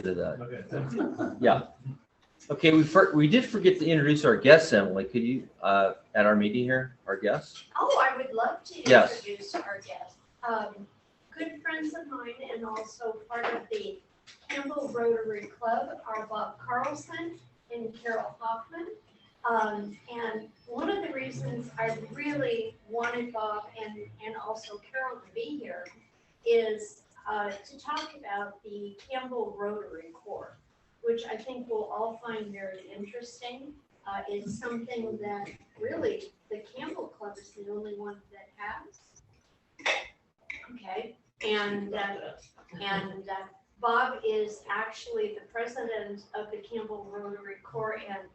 to that. Okay. Yeah. Okay, we did forget to introduce our guests, Emily. Could you, at our meeting here, our guests? Oh, I would love to Yes. introduce our guests. Good friends of mine and also part of the Campbell Rotary Club are Bob Carlson and Carol Hoffman. And one of the reasons I really wanted Bob and also Carol to be here is to talk about the Campbell Rotary Corp, which I think we'll all find very interesting. It's something that really the Campbell Club is the only one that has. Okay, and Bob is actually the president of the Campbell Rotary Corps, and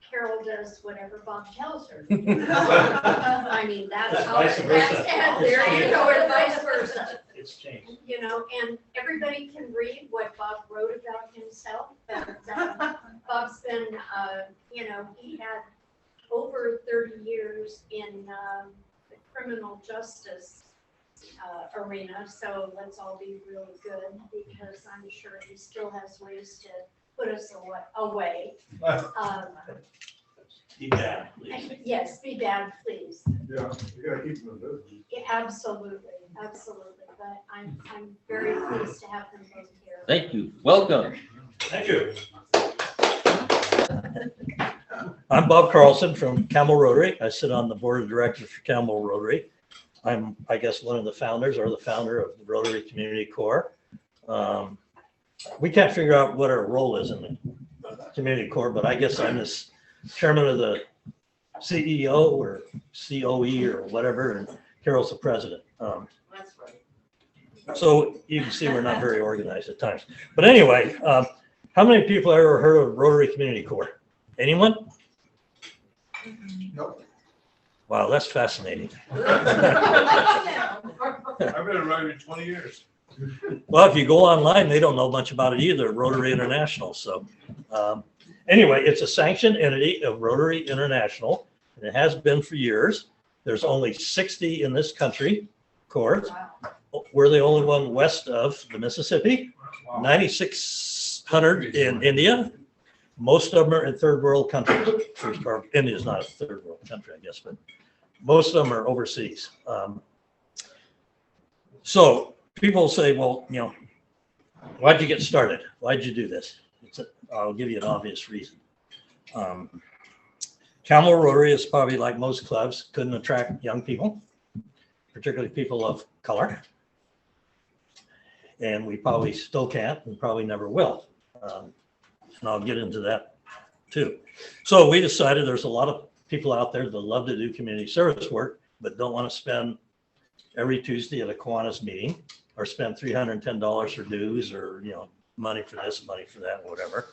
Carol does whatever Bob tells her. I mean, that's how Vice versa. and there you go, or vice versa. It's changed. You know, and everybody can read what Bob wrote about himself, but Bob's been, you know, he had over 30 years in the criminal justice arena, so let's all be really good because I'm sure he still has ways to put us away. Be bad, please. Yes, be bad, please. Yeah, you gotta keep them in business. Yeah, absolutely, absolutely. But I'm very pleased to have them both here. Thank you. Welcome. Thank you. I'm Bob Carlson from Campbell Rotary. I sit on the board of directors for Campbell Rotary. I'm, I guess, one of the founders or the founder of the Rotary Community Corps. We can't figure out what our role is in the Community Corps, but I guess I'm this chairman of the CEO or COE or whatever, and Carol's the president. That's right. So you can see we're not very organized at times. But anyway, how many people have ever heard of Rotary Community Corps? Anyone? Nope. Wow, that's fascinating. I've been a Rotary 20 years. Well, if you go online, they don't know much about it either, Rotary International. So anyway, it's a sanctioned entity of Rotary International, and it has been for years. There's only 60 in this country, of course. We're the only one west of the Mississippi, 9,600 in India. Most of them are in third world countries. India is not a third world country, I guess, but most of them are overseas. So people say, well, you know, why'd you get started? Why'd you do this? I'll give you an obvious reason. Campbell Rotary is probably like most clubs, couldn't attract young people, particularly people of color. And we probably still can't and probably never will. And I'll get into that too. So we decided there's a lot of people out there that love to do community service work, but don't want to spend every Tuesday at a Kiwanis meeting or spend $310 for dues or, you know, money for this, money for that, whatever.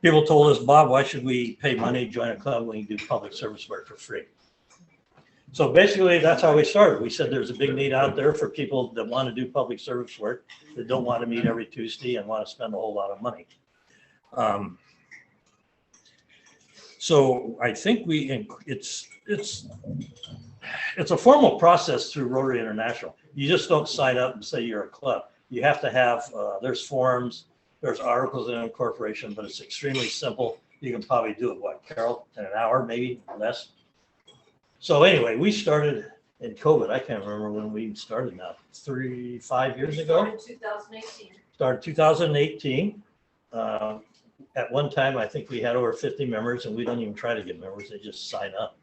People told us, Bob, why should we pay money to join a club when you do public service work for free? So basically, that's how we started. We said there's a big need out there for people that want to do public service work that don't want to meet every Tuesday and want to spend a whole lot of money. So I think it's a formal process through Rotary International. You just don't sign up and say you're a club. You have to have, there's forms, there's articles of incorporation, but it's extremely simple. You can probably do it, what, Carol, in an hour, maybe less. So anyway, we started in COVID. I can't remember when we started now, 5 years ago. Started 2018. Started 2018. At one time, I think we had over 50 members, and we don't even try to get members. They just sign up.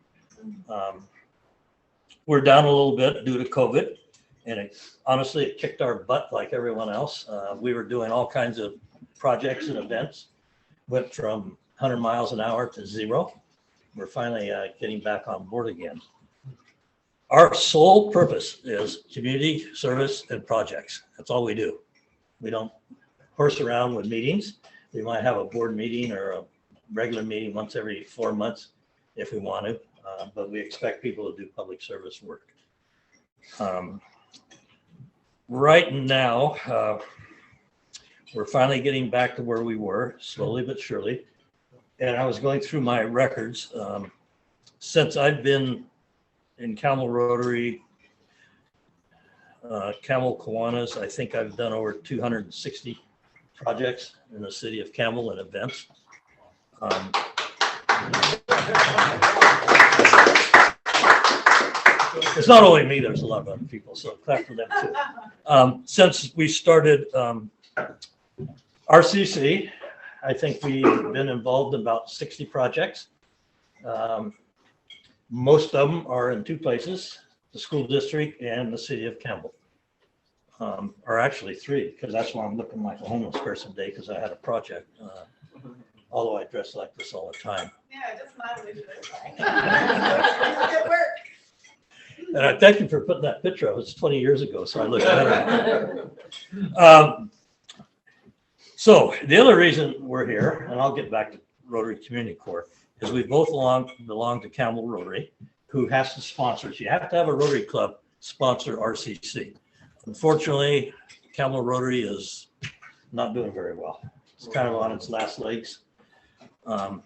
We're down a little bit due to COVID, and honestly, it kicked our butt like everyone else. We were doing all kinds of projects and events, went from 100 miles an hour to 0. We're finally getting back on board again. Our sole purpose is community service and projects. That's all we do. We don't horse around with meetings. We might have a board meeting or a regular meeting once every 4 months if we want to, but we expect people to do public service work. Right now, we're finally getting back to where we were, slowly but surely. And I was going through my records. Since I've been in Campbell Rotary, Campbell Kiwanis, I think I've done over 260 projects in the city of Campbell and events. It's not only me, there's a lot of other people, so clap for them too. Since we started RCC, I think we've been involved in about 60 projects. Most of them are in two places, the school district and the city of Campbell. Or actually three, because that's why I'm looking like a homeless person today, because I had a project. Although I dress like this all the time. Yeah, just mildly good work. And I thank you for putting that picture up. It's 20 years ago, so I look better. So the other reason we're here, and I'll get back to Rotary Community Corp, is we both belong to Campbell Rotary, who has to sponsor us. You have to have a Rotary Club sponsor RCC. Unfortunately, Campbell Rotary is not doing very well. It's kind of on its last legs.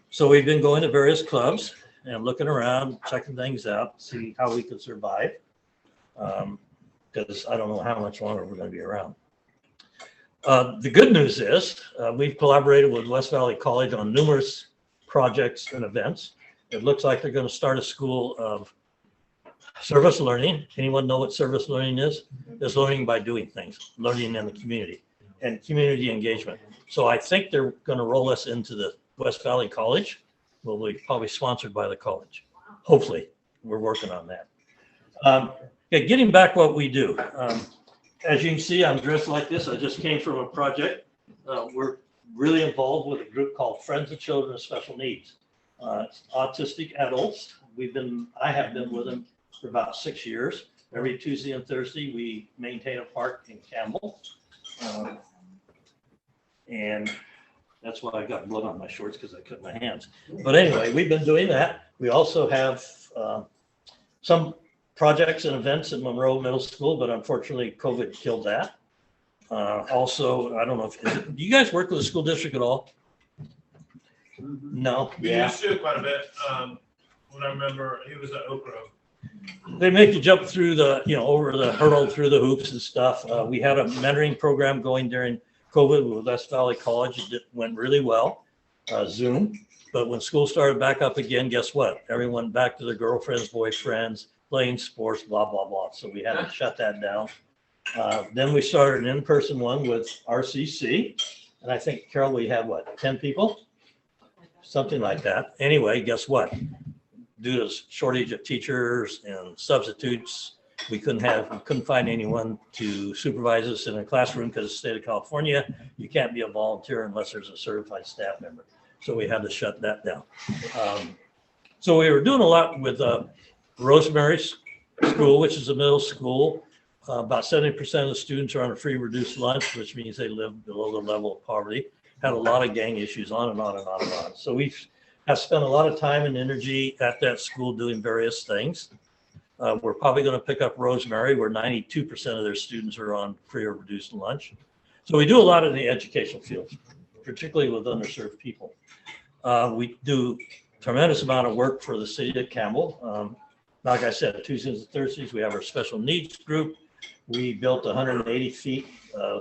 So we've been going to various clubs and looking around, checking things out, see how we can survive. Because I don't know how much longer we're going to be around. The good news is we've collaborated with West Valley College on numerous projects and events. It looks like they're going to start a school of service learning. Anyone know what service learning is? It's learning by doing things, learning in the community and community engagement. So I think they're going to roll us into the West Valley College. Will be probably sponsored by the college. Hopefully, we're working on that. Okay, getting back what we do. As you can see, I'm dressed like this. I just came from a project. We're really involved with a group called Friends of Children with Special Needs. It's autistic adults. I have been with them for about 6 years. Every Tuesday and Thursday, we maintain a park in Campbell. And that's why I got blood on my shorts, because I cut my hands. But anyway, we've been doing that. We also have some projects and events in Monroe Middle School, but unfortunately COVID killed that. Also, I don't know do you guys work with the school district at all? No. We used to quite a bit. When I remember, he was at Oak Grove. They make you jump through over the hurdle, through the hoops and stuff. We had a mentoring program going during COVID with West Valley College. It went really well, Zoom. But when school started back up again, guess what? Everyone went back to their girlfriends, boyfriends, playing sports, blah, blah, blah. So we had to shut that down. Then we started an in-person one with RCC. And I think, Carol, we had 10 people? Something like that. Anyway, guess what? Due to shortage of teachers and substitutes, we couldn't find anyone to supervise us in a classroom, because the state of California, you can't be a volunteer unless there's a certified staff member. So we had to shut that down. So we were doing a lot with Rosemary School, which is a middle school. About 70% of the students are on a free reduced lunch, which means they live below the level of poverty. Had a lot of gang issues, on and on and on and on. So we have spent a lot of time and energy at that school doing various things. We're probably going to pick up Rosemary, where 92% of their students are on free or reduced lunch. So we do a lot in the educational field, particularly with underserved people. We do a tremendous amount of work for the city of Campbell. Like I said, Tuesdays and Thursdays, we have our special needs group. We built 180 feet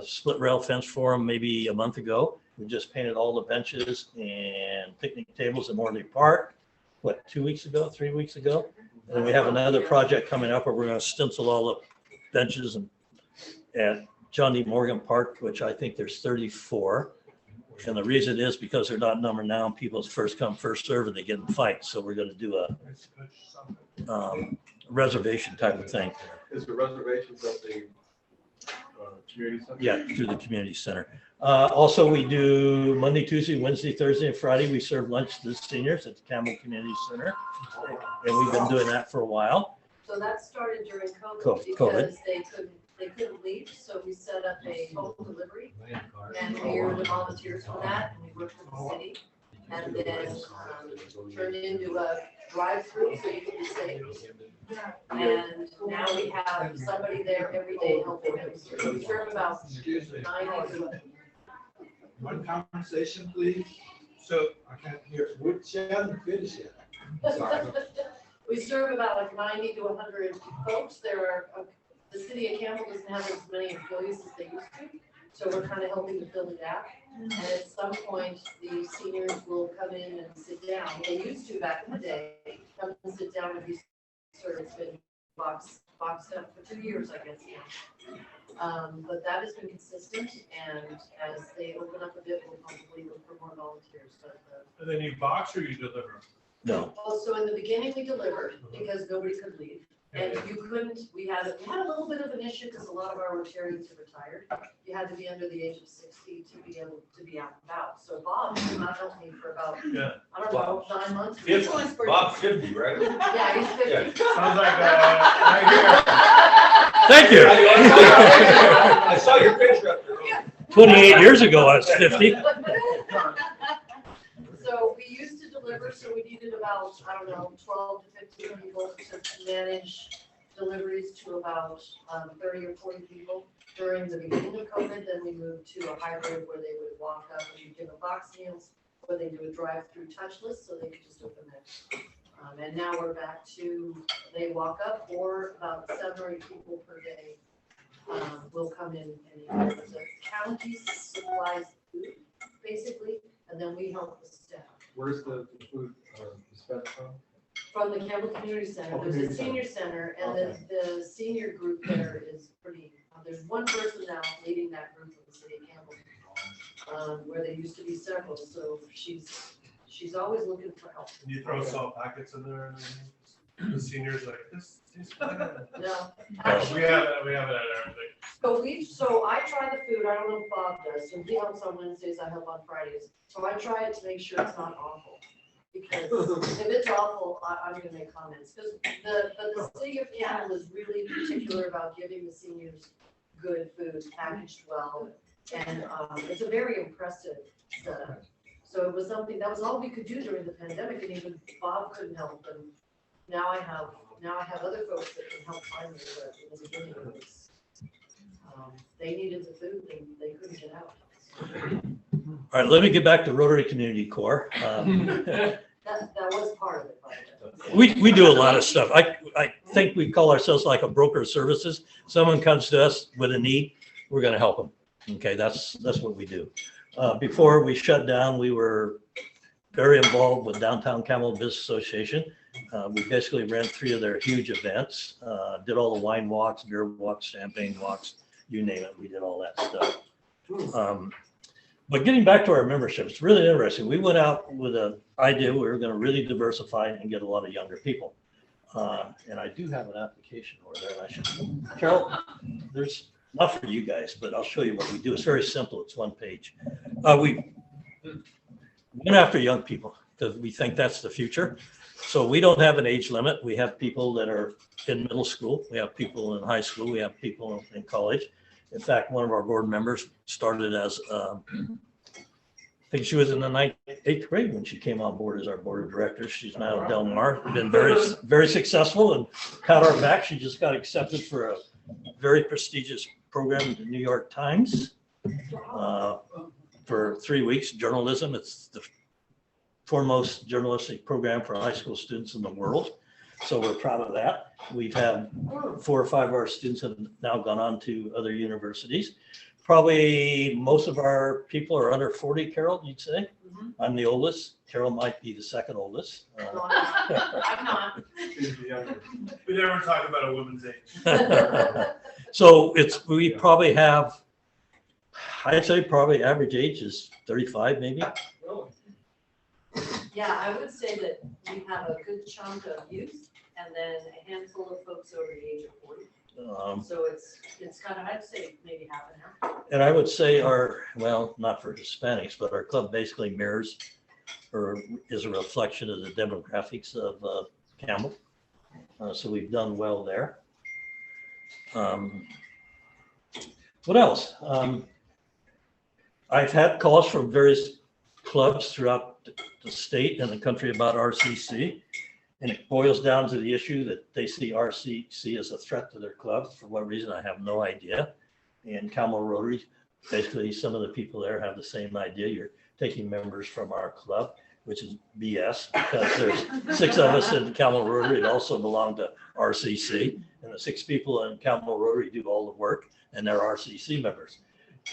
split rail fence for them maybe a month ago. We just painted all the benches and picnic tables in Morley Park, 3 weeks ago? And we have another project coming up where we're going to stencil all the benches at John D. Morgan Park, which I think there's 34. And the reason is because they're not numbered now, and people's first come, first serve, and they get in fights. So we're going to do a reservation type of thing. Is the reservations at the community center? Yeah, through the community center. Also, we do Monday, Tuesday, Wednesday, Thursday, and Friday. We serve lunch to the seniors at the Campbell Community Center. And we've been doing that for a while. So that started during COVID because they couldn't leave. So we set up a home delivery, and we were the volunteers for that, and we worked with the city. And then turned into a drive-through so you could be safe. And now we have somebody there every day helping them. So we serve about 90 to one conversation, please. So I can't hear. Would Shannon finish it? Sorry. We serve about 90 to 100 folks. The city of Campbell doesn't have as many employees as they used to. So we're kind of helping to fill the gap. And at some point, the seniors will come in and sit down. They used to back in the day, come and sit down and be sort of been boxed up for 2 years, I guess now. But that has been consistent, and as they open up a bit, we'll probably look for more volunteers. But And then you box or you deliver? No, also in the beginning, we delivered because nobody could leave. And you couldn't, we had a little bit of an issue because a lot of our Rotarians have retired. You had to be under the age of 60 to be able to be out and about. So Bob did not help me for about, Yeah. I don't know, 9 months. Bob's 50, right? Yeah, he's 50. Sounds like, right thank you. I saw your picture up there. 28 years ago, I was 50. So we used to deliver, so we needed about, I don't know, 12 to 15 people to manage deliveries to about 30 or 40 people. During the beginning of COVID, then we moved to a hybrid where they would walk up and we'd give them box meals, where they do a drive-through touchless, so they could just open it. And now we're back to, they walk up, or about 7 or 8 people per day will come in and eat. The county supplies food, basically, and then we help the staff. Where's the food dispensed from? From the Campbell Community Center, there's a senior center, and the senior group there is pretty, there's one person now leading that group in the city of Campbell, where there used to be several, so she's always looking for help. And you throw salt packets in there and everything? The seniors like, this tastes good. No, We have it at everything. so I try the food, I don't know if Bob does, so he helps on Wednesdays, I help on Fridays. So I try it to make sure it's not awful, because if it's awful, I'm gonna make comments. Because the city of Campbell is really particular about giving the seniors good food, packaged well, and it's a very impressive setup. So it was something, that was all we could do during the pandemic, and even Bob couldn't help, and now I have other folks that can help finally, but in the beginning it was, they needed the food and they couldn't get out. All right, let me get back to Rotary Community Corps. That was part of it, by the way. We do a lot of stuff. I think we call ourselves like a broker of services. Someone comes to us with a need, we're going to help them. Okay, that's what we do. Before we shut down, we were very involved with Downtown Campbell Business Association. We basically ran 3 of their huge events, did all the wine walks, beer walks, champagne walks, you name it. We did all that stuff. But getting back to our membership, it's really interesting. We went out with an idea we were going to really diversify and get a lot of younger people. And I do have an application over there. And I should, Carol, there's not for you guys, but I'll show you what we do. It's very simple. It's 1 page. We went after young people because we think that's the future. So we don't have an age limit. We have people that are in middle school. We have people in high school. We have people in college. In fact, one of our board members started as, I think she was in the 8th grade when she came on board as our board of directors. She's now at Del Mar, been very successful, and pat our back. She just got accepted for a very prestigious program in the New York Times for 3 weeks, journalism. It's the foremost journalistic program for high school students in the world. So we're proud of that. We've had 4 or 5 of our students have now gone on to other universities. Probably most of our people are under 40, Carol, you'd say? Mhm. I'm the oldest. Carol might be the second oldest. No, I'm not. We never talk about a woman's age. So we probably have, I'd say probably average age is 35 maybe. Yeah, I would say that we have a good chunk of youth and then a handful of folks over the age of 40. So it's kind of, I'd say maybe half and half. And I would say well, not for Hispanics, but our club basically mirrors or is a reflection of the demographics of Campbell. So we've done well there. What else? I've had calls from various clubs throughout the state and the country about RCC, and it boils down to the issue that they see RCC as a threat to their club. For what reason, I have no idea. And Campbell Rotary, basically some of the people there have the same idea. You're taking members from our club, which is BS, because there's 6 of us in Campbell Rotary that also belong to RCC, and the 6 people in Campbell Rotary do all the work, and they're RCC members.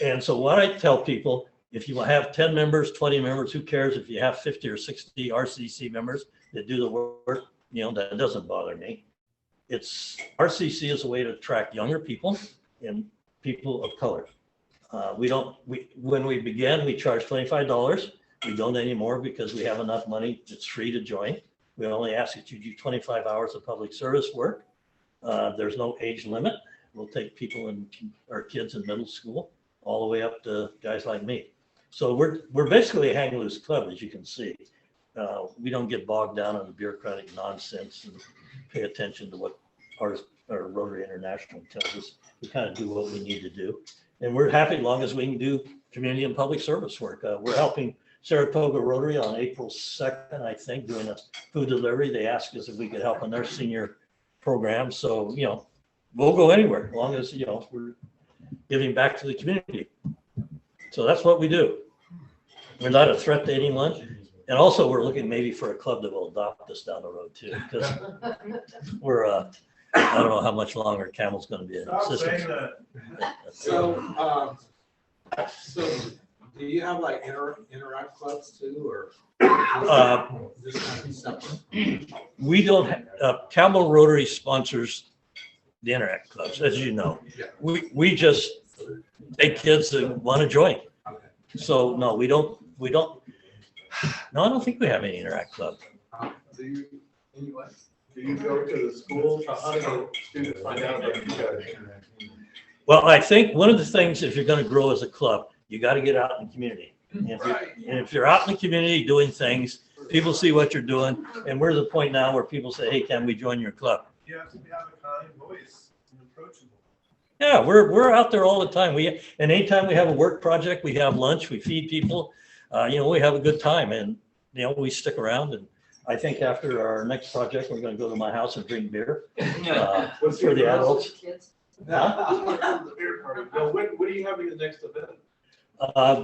And so what I tell people, if you have 10 members, 20 members, who cares if you have 50 or 60 RCC members that do the work, that doesn't bother me. RCC is a way to attract younger people and people of color. When we began, we charged $25. We don't anymore because we have enough money. It's free to join. We only ask that you do 25 hours of public service work. There's no age limit. We'll take people our kids in middle school all the way up to guys like me. So we're basically a hang loose club, as you can see. We don't get bogged down in the bureaucratic nonsense and pay attention to what our Rotary International tells us. We kind of do what we need to do. And we're happy as long as we can do community and public service work. We're helping Saratoga Rotary on April 2nd, I think, doing a food delivery. They asked us if we could help in their senior program. So, we'll go anywhere as long as, we're giving back to the community. So that's what we do. We're not a threat to anyone. And also we're looking maybe for a club that will adopt us down the road too, because we're, I don't know how much longer Campbell's going to be in existence. So do you have like interact clubs too, or just kind of separate? We don't have, Campbell Rotary sponsors the interact clubs, as you know. Yeah. We just take kids that want to join. Okay. So no, we don't, no, I don't think we have any interact club. Do you, anyway, do you go to the school, so students find out that you guys interact? Well, I think one of the things, if you're going to grow as a club, you got to get out in the community. And if you're out in the community doing things, people see what you're doing. And we're at the point now where people say, hey, can we join your club? You have to have a kind voice and approachable. Yeah, we're out there all the time. And anytime we have a work project, we have lunch, we feed people, we have a good time, and we stick around. And I think after our next project, we're going to go to my house and drink beer for the adults. The beer party. Now, what are you having the next event?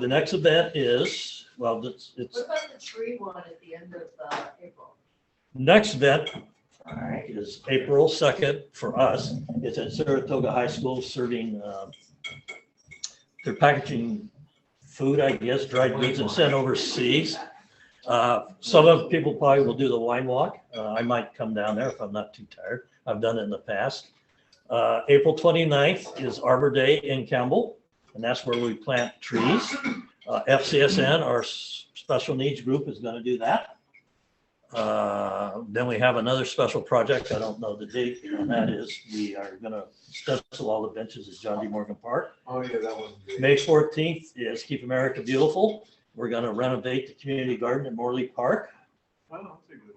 The next event is, well, it's What about the tree one at the end of April? next event is April 2nd for us. It's at Saratoga High School serving, they're packaging food, I guess, dried goods and sent overseas. Some of the people probably will do the wine walk. I might come down there if I'm not too tired. I've done it in the past. April 29th is Arbor Day in Campbell, and that's where we plant trees. FCSN, our special needs group, is going to do that. Then we have another special project. I don't know the date on that is. We are going to stencil all the benches at John D. Morgan Park. Oh, yeah, that was good. May 14th is Keep America Beautiful. We're going to renovate the community garden at Morley Park. Oh, that's a good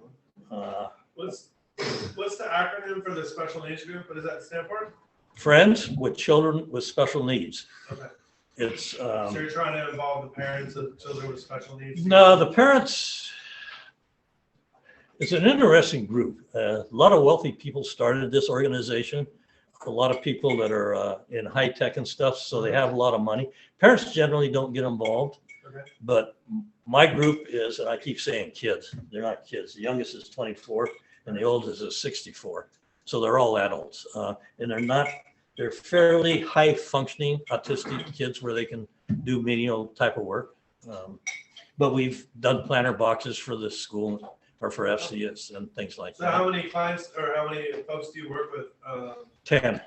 one. What's the acronym for the special needs group? What does that stand for? Friends with Children with Special Needs. Okay. It's So you're trying to involve the parents of children with special needs? no, the parents. It's an interesting group. A lot of wealthy people started this organization. A lot of people that are in high tech and stuff, so they have a lot of money. Parents generally don't get involved. Okay. But my group is, and I keep saying kids, they're not kids. The youngest is 24 and the oldest is 64. So they're all adults. And they're fairly high functioning autistic kids where they can do menial type of work. But we've done planter boxes for the school or for FCS and things like So that. how many clients or how many folks do you work with? 10.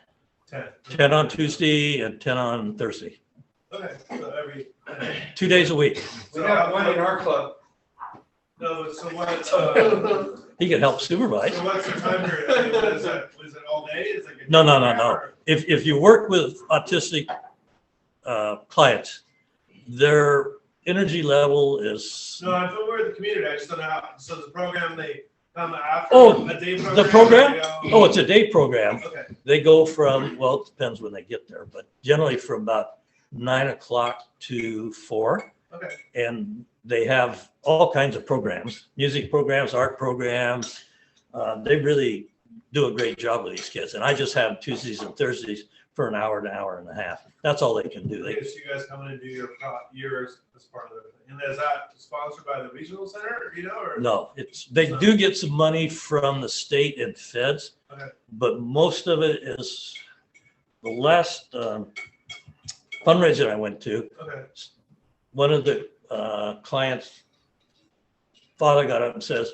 10. 10 on Tuesday and 10 on Thursday. Okay, so every. 2 days a week. So We got one in our club. No, so what, He can help supervise. so what's the time period? I mean, what is that? Is it all day? It's like a No. hour? If you work with autistic clients, their energy level is, No, I'm familiar with the community. I just don't know how, so the program, they come after Oh, a day program? the program? or they go- it's a day program. Okay, They go from, well, it depends when they get there, but generally from about 9 o'clock to 4. okay. And they have all kinds of programs, music programs, art programs. They really do a great job with these kids. And I just have Tuesdays and Thursdays for an hour to an hour and a half. That's all they can do. I guess you guys come in and do yours as part of it. And is that sponsored by the regional center, or? No, they do get some money from the state and feds, Okay. but most of it is the last fundraiser I went to, Okay. one of the clients' father got up and says,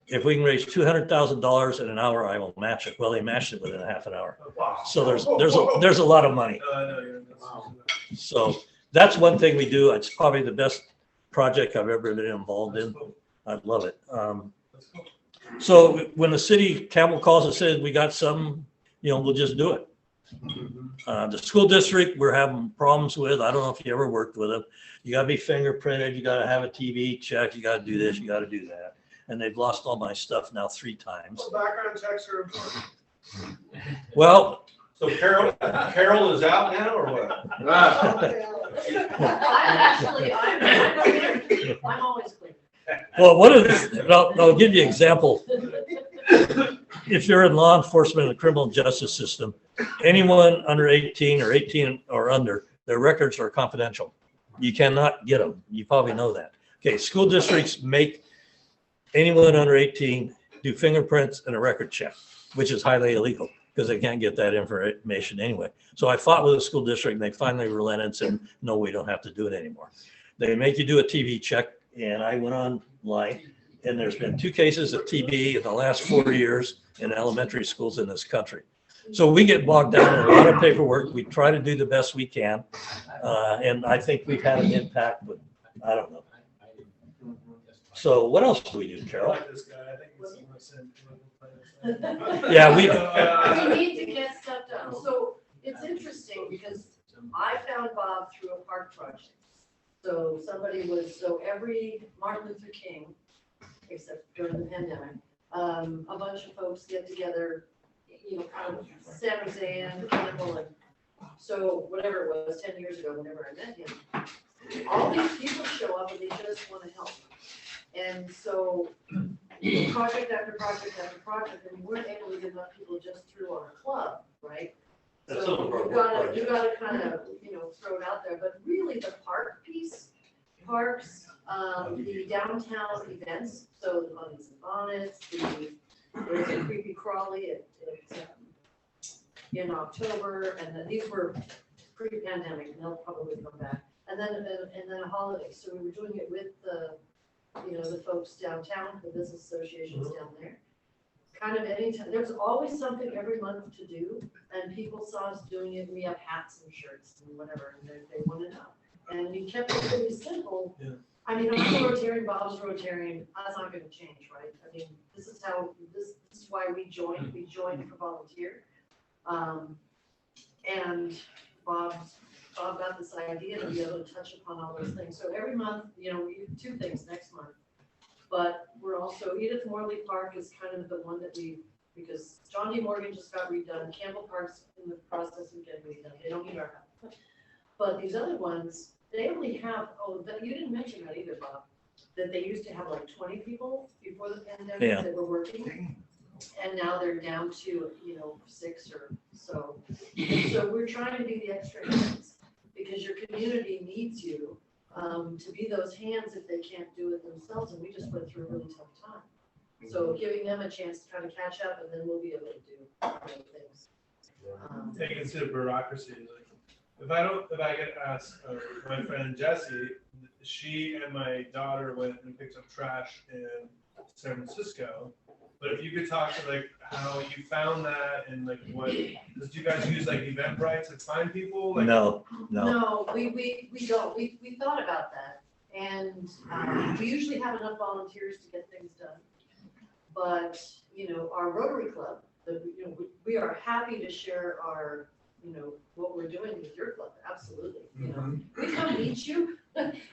if we can raise $200,000 in an hour, I will match it. Well, they matched it within a half an hour. Wow. So there's a lot of money. No, that's- So that's one thing we do. It's probably the best project I've ever been involved in. I love it. That's cool. So when the city, Campbell calls and says, we got some, we'll just do it. The school district, we're having problems with. I don't know if you ever worked with them. You gotta be fingerprinted, you gotta have a TV check, you gotta do this, you gotta do that. And they've lost all my stuff now 3 times. Well, background checks are important. Well, So Carol is out now or what? I'm always clean. well, one of the, I'll give you an example. If you're in law enforcement and the criminal justice system, anyone under 18 or 18 or under, their records are confidential. You cannot get them. You probably know that. Okay, school districts make anyone under 18 do fingerprints and a record check, which is highly illegal because they can't get that information anyway. So I fought with the school district and they finally relented and said, no, we don't have to do it anymore. They make you do a TV check, and I went online, and there's been 2 cases of TB in the last 4 years in elementary schools in this country. So we get bogged down in a lot of paperwork. We try to do the best we can. And I think we've had an impact, but I don't know. So what else do we do, I Carol? like this guy. I think he's gonna send political plans. Yeah, We need to get stuff done. So it's interesting because I found Bob through a park project. So so every Martin Luther King, except during the pandemic, a bunch of folks get together, kind of San Jose and Campbell, and so whatever it was 10 years ago, whenever I met him, all these people show up and they just want to help. And so project after project after project, and we weren't able to get enough people just through our club, right? That's some So of our you gotta kind of, throw it out there, but really the park piece, parks, the downtown events, so the Bunnies and Bonnets, there's a creepy crawly in October, and then these were pre-pandemic, and they'll probably come back. And then a holiday, so we were doing it with the folks downtown, the business associations down there. Kind of anytime, there's always something every month to do, and people saw us doing it, we have hats and shirts and whatever, and they want to know. And we kept it pretty simple. Yeah. I mean, I'm a Rotarian, Bob's a Rotarian, that's not gonna change, right? I mean, this is why we joined for volunteer. And Bob got this idea to be able to touch upon all those things. So every month, we do 2 things next month. But we're also, Edith Morley Park is kind of the one that because John D. Morgan just got redone, Campbell Park's in the process of getting redone, they don't need our help. But these other ones, they only have, you didn't mention that either, Bob, that they used to have like 20 people before the pandemic that were working. And now they're down to, 6 or so. And so we're trying to be the extra hands because your community needs you to be those hands if they can't do it themselves. And we just went through a really tough time. So giving them a chance to kind of catch up, and then we'll be able to do other things. Take into bureaucracy. Like, if I get asked, my friend Jessie, she and my daughter went and picked up trash in San Francisco. But if you could talk to like how you found that and like what, did you guys use like Eventbrite to find people? Like, No. No, we don't. We thought about that, and we usually have enough volunteers to get things done. But our Rotary Club, we are happy to share our what we're doing with your club. Absolutely, we come meet you.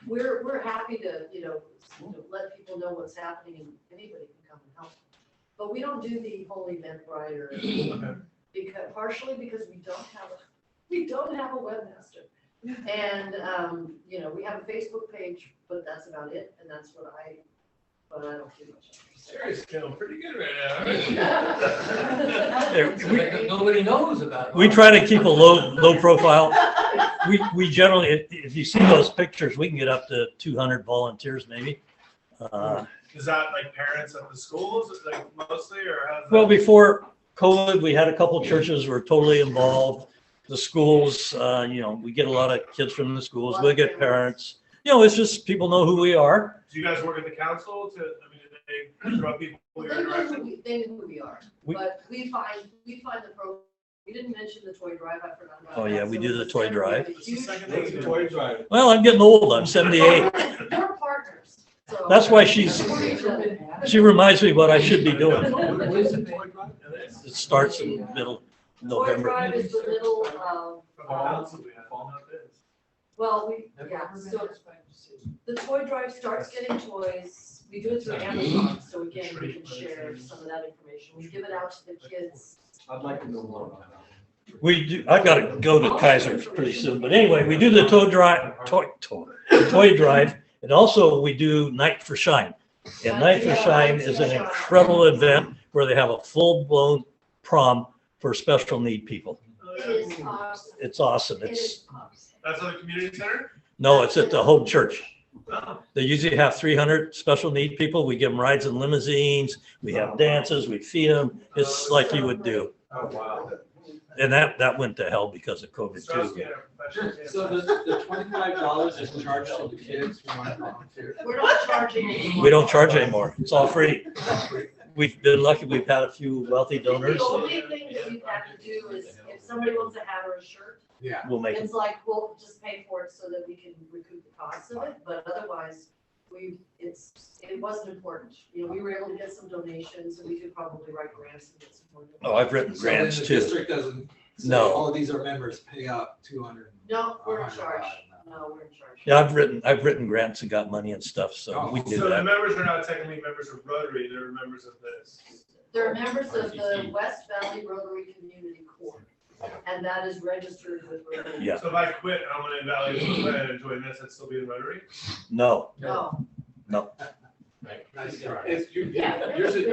We're happy to let people know what's happening, and anybody can come and help. But we don't do the whole Eventbrite or partially because we don't have a webmaster. And we have a Facebook page, but that's about it, and that's what I don't do much. Sherry's feeling pretty good right now. Nobody knows about it. We try to keep a low profile. We generally, if you see those pictures, we can get up to 200 volunteers maybe. Is that like parents at the schools, like mostly, or how's that? Well, before COVID, we had a couple churches were totally involved. the schools, we get a lot of kids from the schools, we get parents. It's just people know who we are. Do you guys work at the council do they throw people They your know direction? who we are, but we find the program. We didn't mention the toy drive, I forgot about that. Oh, yeah, we do the toy drive. What's the second What's thing? the toy drive? Well, I'm getting old. I'm 78. We're partners. So- That's why she reminds me what I should be doing. What is the toy drive? It starts in middle Toy November. drive is the middle, From the council, we have so the toy drive starts getting toys. We do it through Amazon, so again, we can share some of that information. We give it out to the kids. I'd like to know more about that. We do. I got to go to Kaiser's pretty soon, but anyway, we do the toy drive, and also we do Night for Shine. And Night for Shine is an incredible event where they have a full-blown prom for special need people. It is awesome. It's awesome. It It's is awesome. That's at the community center? no, it's at the home church. Oh, They usually have 300 special need people. We give them rides in limousines. We have dances. We feed them. It's like you would do. Oh, wow. And that went to hell because of COVID Starts too. getting professional. So the $25 is charged to the kids who want to volunteer? We're not charging anymore. We don't charge anymore. It's all free. We've been lucky. We've had a few wealthy donors. The only thing that we've had to do is if somebody wants a hat or a shirt, Yeah. We'll make it. it's like, we'll just pay for it so that we can recoup the costs of it, but otherwise, it wasn't important. We were able to get some donations and we could probably write grants and get some more. Oh, I've written So then grants the too. district doesn't say, No. oh, these are members, pay up 200. No, we're in charge. No, we're in charge. Yeah, I've written grants and got money and stuff, so we do So the that. members are not technically members of Rotary, they're members of this. They're members of the West Valley Rotary Community Corp, and that is registered with Rotary. Yeah. So if I quit, I'm gonna Valley-Willow and join this, I'd still be in Rotary? No, No. Nice try. It's, Yeah. yours is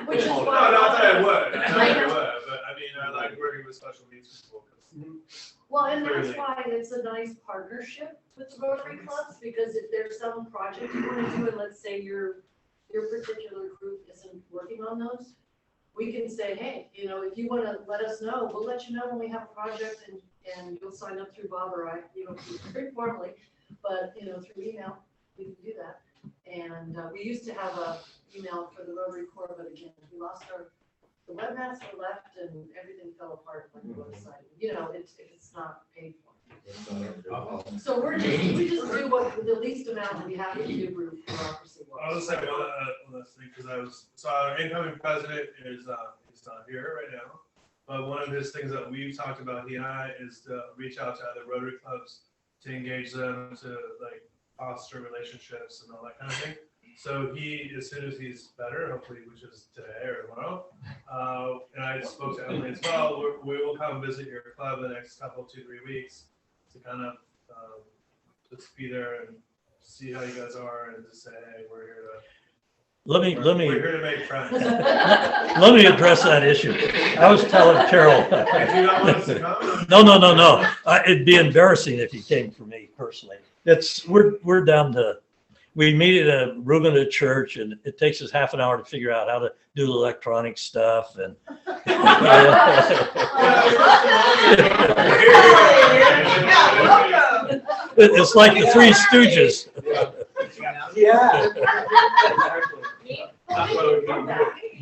Which is No, why- not that I would, not that I would, but I mean, I like working with special needs people. 'Cause Well, and that's Clearly. why it's a nice partnership with the Rotary clubs, because if there's some project you want to do, and let's say your particular group isn't working on those, we can say, hey, if you want to let us know, we'll let you know when we have a project, and you'll sign up through Bob or I, very formally, but, through email, we can do that. And we used to have a email for the Rotary Corps, but again, we lost the webmaster left and everything fell apart like the website. It's not paid for. So we just do what the least amount we have to do for bureaucracy. I'll just say one last thing, because so our incoming president is not here right now. But one of his things that we've talked about, he and I, is to reach out to other Rotary clubs to engage them to foster relationships and all that kind of thing. So as soon as he's better, hopefully, which is today or tomorrow, and I spoke to Emily as well, we will come visit your club the next 2-3 weeks to kind of just be there and see how you guys are and just say, hey, we're here to let me we're here to make friends. let me address that issue. I was telling Carol. If you don't want us to come, No. It'd be embarrassing if you came for me personally. We're down to. We meet at a room at a church, and it takes us half an hour to figure out how to do the electronic stuff. And it's like the Three Stooges. Yeah.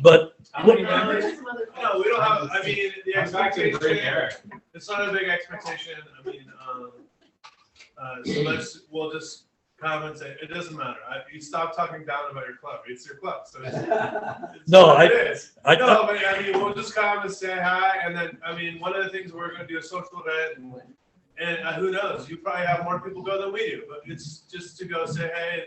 But no, we don't have. I mean, the expectation. It's not a big expectation. I mean, so we'll just come and say it doesn't matter. You stop talking down about your club. It's your club, so it's No, what it is. But I mean, we'll just come and say hi, and then I mean, one of the things we're going to do a social event, and who knows, you probably have more people go than we do, but it's just to go say, hey,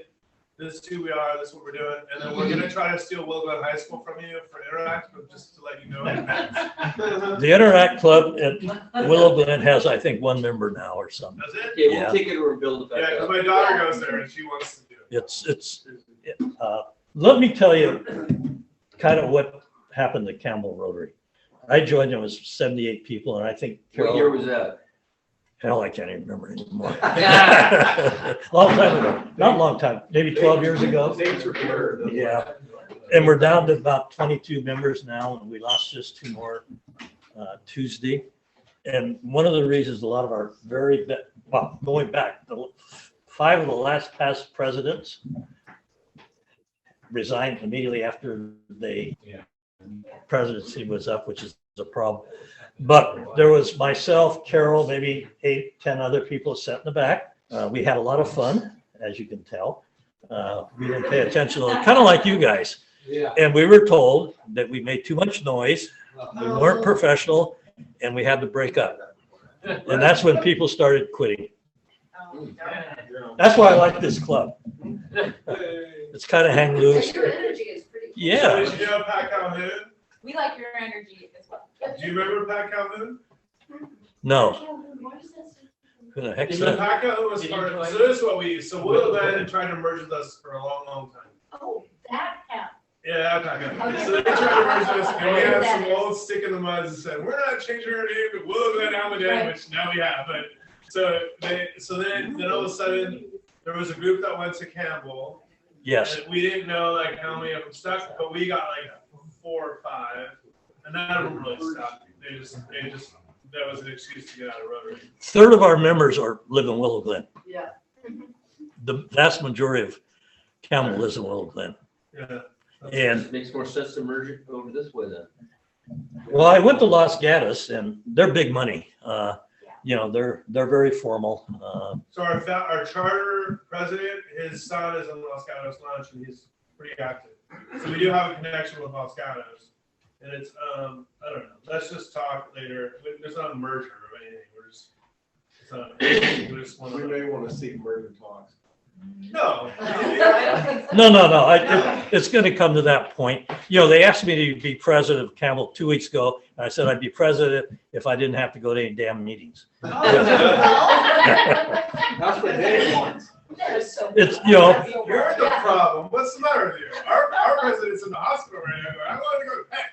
this is who we are, this is what we're doing, and then we're going to try to steal Will Glen High School from you for Interact, but just to let you know in advance. the Interact Club at Willow Glen has, I think, one member now or something. That's it? Yeah, we'll take it or build it back Yeah, because up. my daughter goes there and she wants to do it. Let me tell you kind of what happened to Campbell Rotary. I joined, it was 78 people, and I think What year Carol, was that? hell, I can't even remember anymore. Long time ago, not a long time, maybe 12 years ago. Yeah. And we're down to about 22 members now, and we lost just 2 more Tuesday. And one of the reasons a lot of our going back, 5 of the last past presidents resigned immediately after the presidency was up, which is a problem. But there was myself, Carol, maybe 8, 10 other people sat in the back. We had a lot of fun, as you can tell. We didn't pay attention, kind of like you guys. Yeah. And we were told that we made too much noise, we weren't professional, and we had to break up. And that's when people started quitting. That's why I like this club. It's kind of hang loose. Your energy is pretty. So Yeah. did you know Pat Calhoun? We like your energy as well. Do you remember Pat Calhoun? No. What is this? Who the heck's So that? Pat Calhoun was part of, so this is what we, so Willow Glen tried to merge with us for a long, long time. Oh, that cat. Yeah, Pat Calhoun. Okay. So they tried to merge with us, and we had some old stick in the mud and said, we're not changing our name to Willow Glen Almaden, Right. which now we have, but, then all of a sudden, there was a group that went to Campbell. Yes. And we didn't know like how many of them stuck, but we got like 4 or 5, and none of them really stuck. They just, that was an excuse to get out of Rotary. 1/3 of our members live in Willow Glen. Yeah. The vast majority of Campbell lives in Willow Glen. Yeah. And Makes more sense to merge it over this way then. well, I went to Los Gatos, and they're big money. They're very formal. So our charter president, his son is in Los Gatos Lunch, and he's pretty active. So we do have a connection with Los Gatos, and it's I don't know. Let's just talk later. There's not a merger or anything. We just want We to. may want to seek merger talks. No. No. It's going to come to that point. They asked me to be president of Campbell 2 weeks ago, and I said I'd be president if I didn't have to go to any damn meetings. That's what Dave wants. It's You're the problem. What's the matter with you? Our president's in the hospital right now. I want to go to PEX.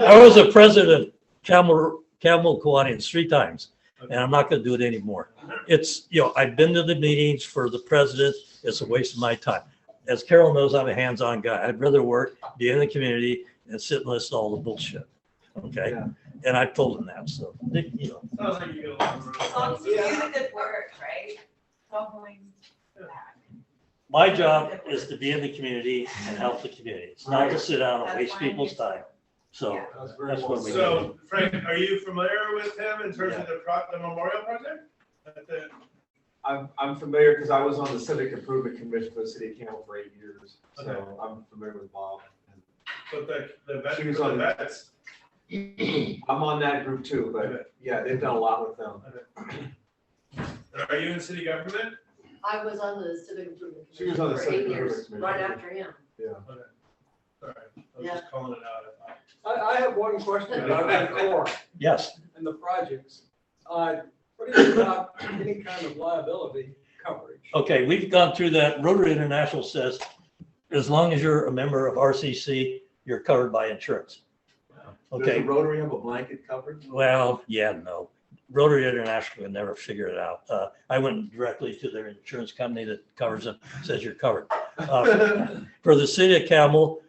I was a president of Campbell Kiwanians 3 times, and I'm not going to do it anymore. It's, I've been to the meetings for the president. It's a waste of my time. As Carol knows, I'm a hands-on guy. I'd rather work, be in the community, and sit and listen to all the bullshit. Okay? Yeah. And I've told them that, so, Sounds like you get along. As long as you do the good work, right? Don't going back. my job is to be in the community and help the community. It's not to sit down and waste people's time. So that's what we do. So, Frank, are you familiar with him in terms of the memorial project? I'm familiar because I was on the Civic Improvement Commission for the city of Campbell for 8 years, Okay. so I'm familiar with Bob. But the She was for on the the- vets. I'm on that group too, but yeah, they've done a lot with them. Are you in city government? I was on the Civic Improvement She was on the Commission for 8 Civic years, Improvement right Commission. after him. All right. I was just calling it out. I have one question about that Corp Yes. and the projects. What is it about any kind of liability coverage? Okay, we've gone through that. Rotary International says, as long as you're a member of RCC, you're covered by insurance. Does Okay, the Rotary have a blanket coverage? well, yeah, no. Rotary International can never figure it out. I went directly to their insurance company that covers it, says you're covered. For the city of Campbell,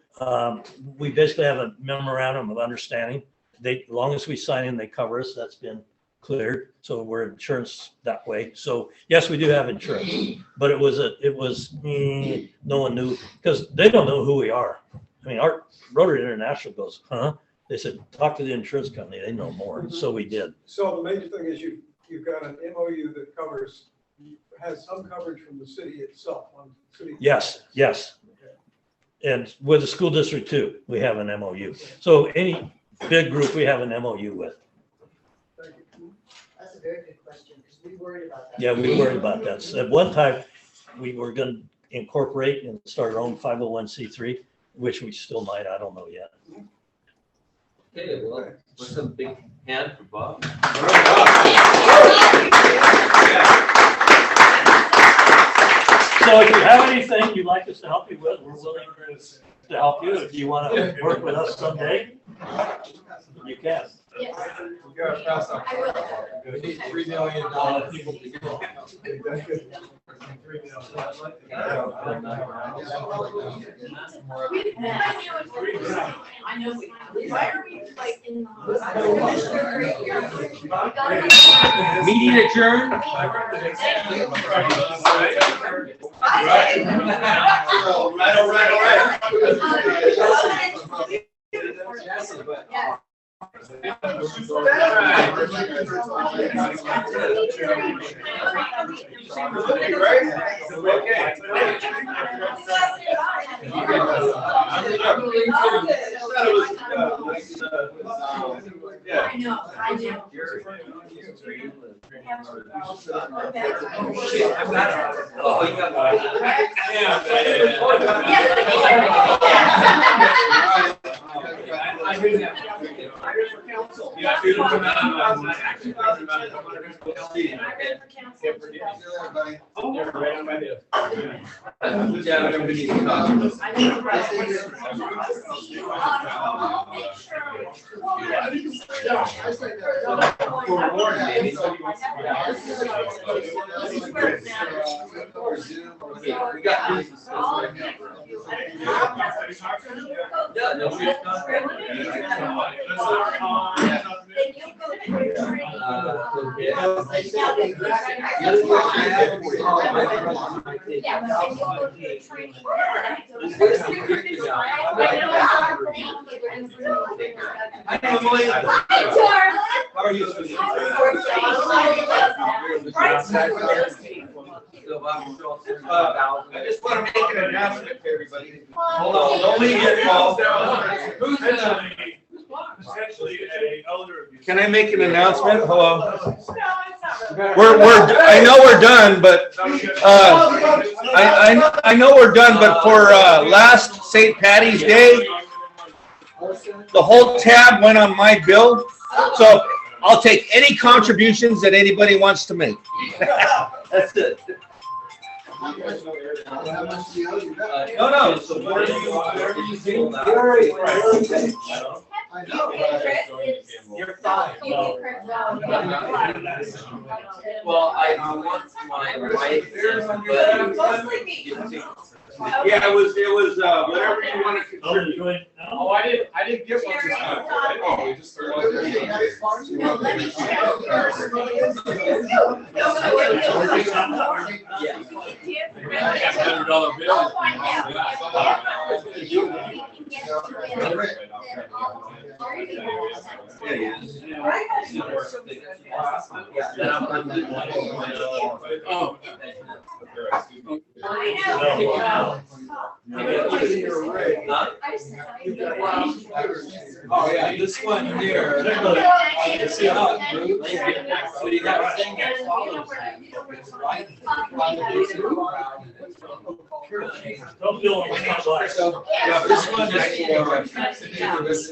we basically have a memorandum of understanding. As long as we sign in, they cover us. That's been cleared. So we're insurance that way. So yes, we do have insurance, but it was no one knew because they don't know who we are. I mean, our Rotary International goes, huh? They said, talk to the insurance company. They know more. So we did. So the major thing is you've got an MOU that has some coverage from the city itself. On city. Yes. And with the school district too, we have an MOU. So any big group we have an MOU with. That's a very good question, because we worried about that. Yeah, we worried about that. So at one time, we were going to incorporate and start our own 501c3, which we still might. I don't know yet. Okay, well, let's have a big hand for Bob. So if you have anything you'd like us to help you with, we're willing to help you. If you want to work with us someday, you can. Yes, We gotta pass out. I will. We need $3 million people to go. I know we. Why are we like in the Meeting adjourned. I know. Oh, you How are you? I just want to make an announcement to everybody. Hold on, nobody get involved. Who's Essentially a elder abuse. Can I make an announcement? Hello? I know we're done, but, I know we're done, but for, last St. Patty's Day, the whole tab went on my bill, so I'll take any contributions that anybody wants to make. That's it. No, so where do you think now? I know. You're fine. Well, I want my wife. Yeah, it was, whatever you want to contribute. Oh, I didn't get one this time. Oh, we just Oh, yeah, this one here. See how it moves? So you got a thing that follows that. It's right. Don't feel like So, yeah, this one is this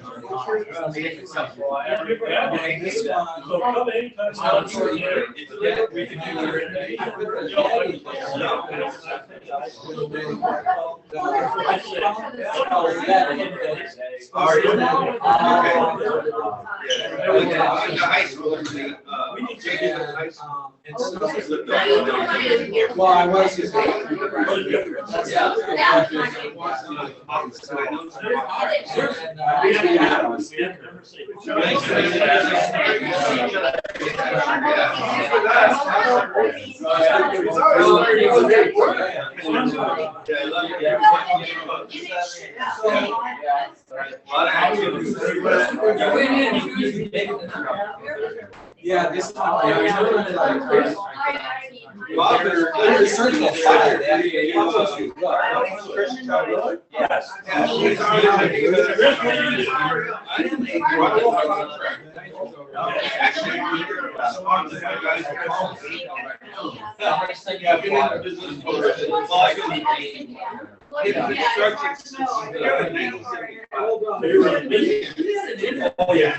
one. So come anytime. We can do it. Well, I was just. Yeah, this one. There's certainly a fire there. Yes. Oh, yeah.